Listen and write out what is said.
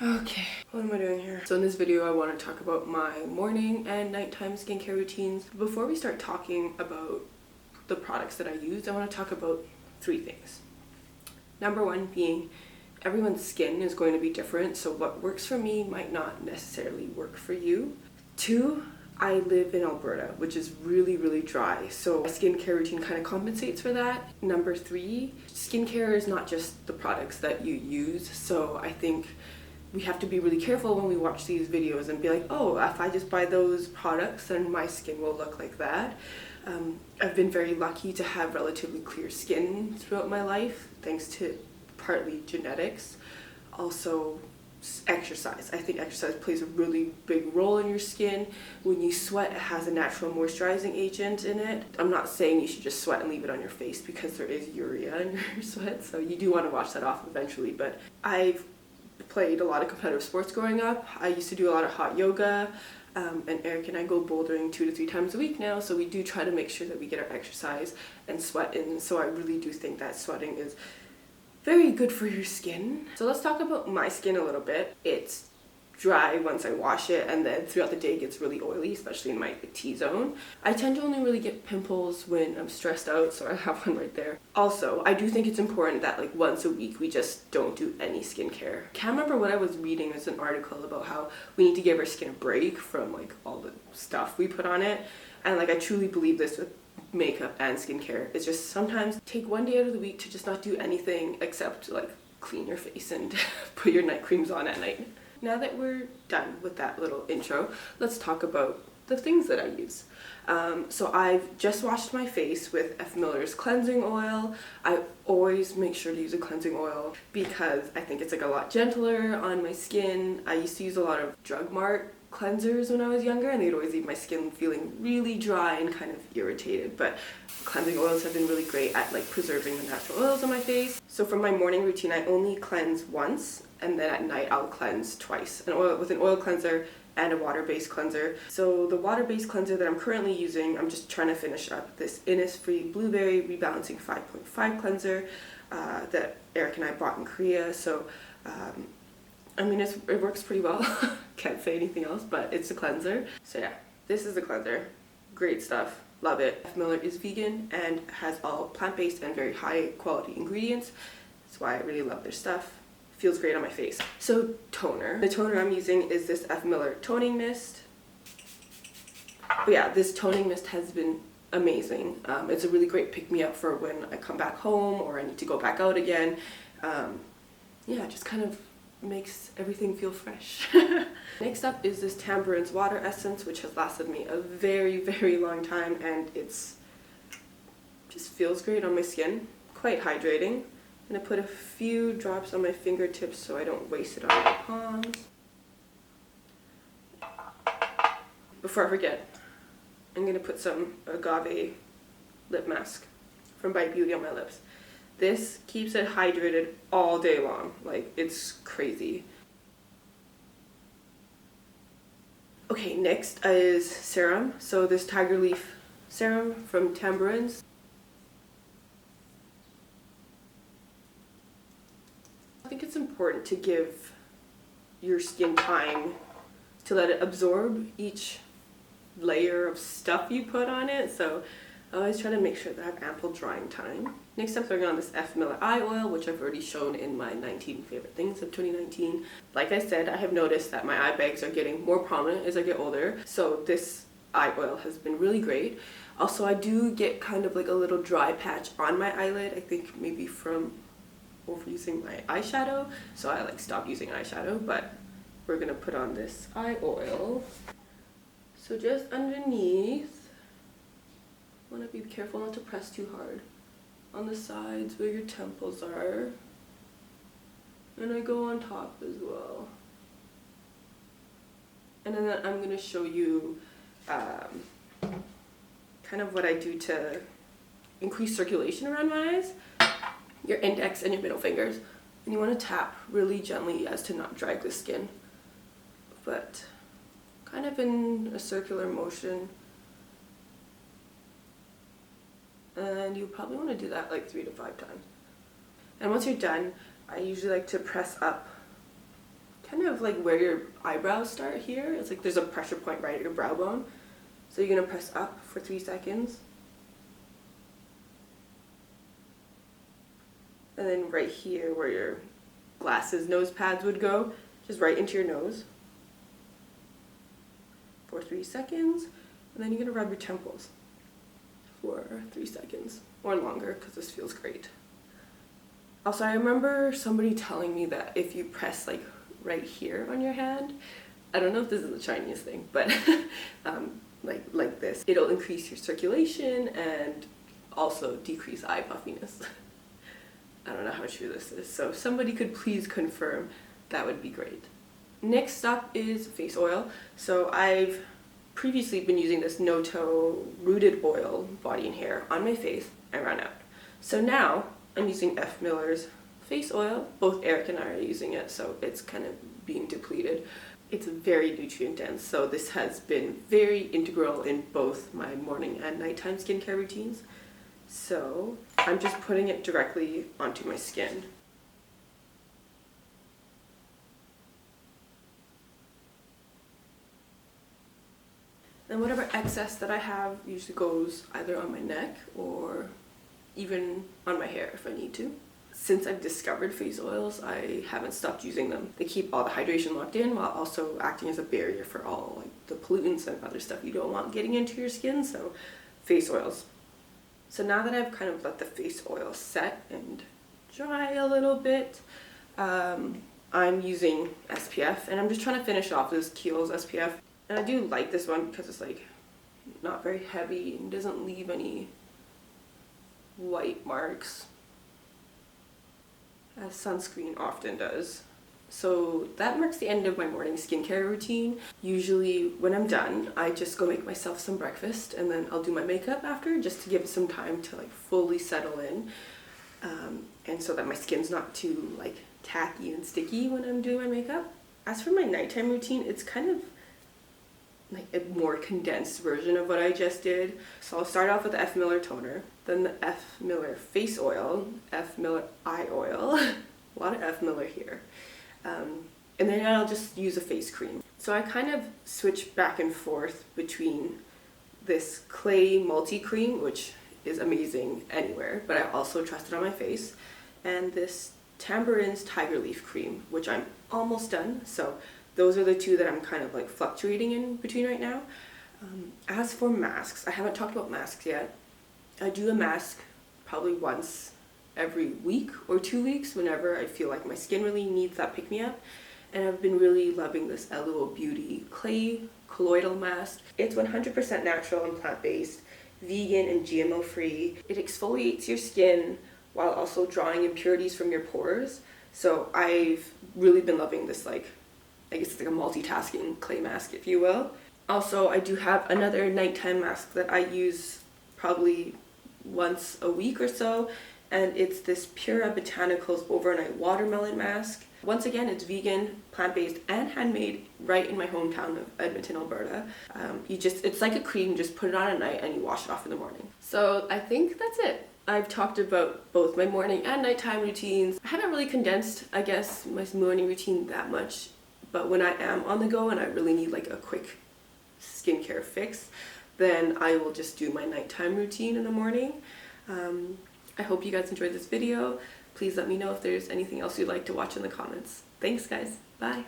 Okay, what am I doing here? So in this video I want to talk about my morning and nighttime skincare routines. Before we start talking about the products that I use, I want to talk about three things. Number one being everyone's skin is going to be different, so what works for me might not necessarily work for you. Two, I live in Alberta, which is really dry, so my skincare routine kind of compensates for that. Number three, skincare is not just the products that you use, so I think we have to be really careful when we watch these videos and be like, oh, if I just buy those products then my skin will look like that. I've been very lucky to have relatively clear skin throughout my life, thanks to partly genetics, also exercise. I think exercise plays a really big role in your skin. When you sweat, it has a natural moisturizing agent in it. I'm not saying you should just sweat and leave it on your face because there is urea in your sweat, so you do want to wash that off eventually. But I've played a lot of competitive sports growing up. I used to do a lot of hot yoga, and Eric and I go bouldering 2 to 3 times a week now, so we do try to make sure that we get our exercise and sweat in. So I really do think that sweating is very good for your skin. So let's talk about my skin a little bit. It's dry once I wash it, and then throughout the day it gets really oily, especially in my T-zone. I tend to only really get pimples when I'm stressed out, so I have one right there. Also, I do think it's important that like once a week we just don't do any skincare. Can't remember what I was reading. There's an article about how we need to give our skin a break from like all the stuff we put on it, and like I truly believe this with makeup and skincare. It's just sometimes take one day out of the week to just not do anything except like clean your face and put your night creams on at night. Now that we're done with that little intro, let's talk about the things that I use. So I've just washed my face with F. Miller's cleansing oil. I always make sure to use a cleansing oil because I think it's like a lot gentler on my skin. I used to use a lot of Drug Mart cleansers when I was younger, and they'd always leave my skin feeling really dry and kind of irritated, but cleansing oils have been really great at like preserving the natural oils on my face. So for my morning routine, I only cleanse once, and then at night I'll cleanse twice, with an oil cleanser and a water-based cleanser. So the water-based cleanser that I'm currently using, I'm just trying to finish up this Innisfree Blueberry Rebalancing 5.5 cleanser that Eric and I bought in Korea. So I mean, it works pretty well. Can't say anything else, but it's a cleanser. So yeah, this is the cleanser. Great stuff. Love it. F. Miller is vegan and has all plant-based and very high quality ingredients. That's why I really love their stuff. Feels great on my face. So toner. The toner I'm using is this F. Miller toning mist. But yeah, this toning mist has been amazing. It's a really great pick-me-up for when I come back home or I need to go back out again. Yeah, just kind of makes everything feel fresh. Next up is this Tamburins water essence, which has lasted me a very long time, and it's just feels great on my skin. Quite hydrating. I'm gonna put a few drops on my fingertips so I don't waste it on my palms. Before I forget, I'm gonna put some Agave lip mask from Bite Beauty on my lips. This keeps it hydrated all day long. Like, it's crazy. Okay, next is serum. So this Tiger Leaf serum from Tamburins. I think it's important to give your skin time to let it absorb each layer of stuff you put on it. So I always try to make sure that I have ample drying time. Next I'm throwing on this F. Miller eye oil, which I've already shown in my 19 favorite things of 2019. Like I said, I have noticed that my eye bags are getting more prominent as I get older, so this eye oil has been really great. Also, I do get kind of like a little dry patch on my eyelid, I think maybe from overusing my eyeshadow, so I like stopped using eyeshadow, but we're gonna put on this eye oil. So just underneath, want to be careful not to press too hard. On the sides where your temples are. And I go on top as well. And then I'm going to show you kind of what I do to increase circulation around my eyes. Your index and your middle fingers. And you want to tap really gently as to not drag the skin. But kind of in a circular motion. And you probably want to do that like 3 to 5 times. And once you're done, I usually like to press up kind of like where your eyebrows start here. It's like there's a pressure point right at your brow bone. So you're gonna press up for 3 seconds. And then right here where your glasses nose pads would go, just right into your nose for 3 seconds. And then you're gonna rub your temples for 3 seconds or longer because this feels great. Also, I remember somebody telling me that if you press like right here on your hand, I don't know if this is a Chinese thing, but like this, it'll increase your circulation and also decrease eye puffiness. I don't know how true this is, so if somebody could please confirm, that would be great. Next up is face oil. So I've previously been using this No-Toe rooted oil body and hair on my face. I ran out. So now I'm using F. Miller's face oil. Both Eric and I are using it, so it's kind of being depleted. It's very nutrient dense, so this has been very integral in both my morning and nighttime skincare routines. So I'm just putting it directly onto my skin. And whatever excess that I have usually goes either on my neck or even on my hair if I need to. Since I've discovered face oils, I haven't stopped using them. They keep all the hydration locked in while also acting as a barrier for all like the pollutants and other stuff you don't want getting into your skin, so face oils. So now that I've kind of let the face oil set and dry a little bit, I'm using SPF, and I'm just trying to finish off this Kiehl's SPF. And I do like this one because it's like not very heavy and doesn't leave any white marks, as sunscreen often does. So that marks the end of my morning skincare routine. Usually when I'm done, I just go make myself some breakfast and then I'll do my makeup after, just to give it some time to like fully settle in, and so that my skin's not too like tacky and sticky when I'm doing my makeup. As for my nighttime routine, it's kind of like a more condensed version of what I just did. So I'll start off with the F. Miller toner, then the F. Miller face oil, F. Miller eye oil, a lot of F. Miller here, and then I'll just use a face cream. So I kind of switch back and forth between this clay multi-cream, which is amazing anywhere, but I also trust it on my face, and this Tamburins tiger leaf cream, which I'm almost done. So those are the two that I'm kind of like fluctuating in between right now. As for masks, I haven't talked about masks yet. I do a mask probably once every week or 2 weeks whenever I feel like my skin really needs that pick-me-up. And I've been really loving this LO Beauty clay colloidal mask. It's 100% natural and plant-based, vegan and GMO free. It exfoliates your skin while also drawing impurities from your pores. So I've really been loving this, like, I guess it's like a multitasking clay mask, if you will. Also, I do have another nighttime mask that I use probably once a week or so, and it's this Pura Botanicals Overnight Watermelon Mask. Once again, it's vegan, plant-based, and handmade right in my hometown of Edmonton, Alberta. It's like a cream, just put it on at night and you wash it off in the morning. So I think that's it. I've talked about both my morning and nighttime routines. I haven't really condensed, I guess, my morning routine that much, but when I am on the go and I really need like a quick skincare fix, then I will just do my nighttime routine in the morning. I hope you guys enjoyed this video. Please let me know if there's anything else you'd like to watch in the comments. Thanks guys, bye!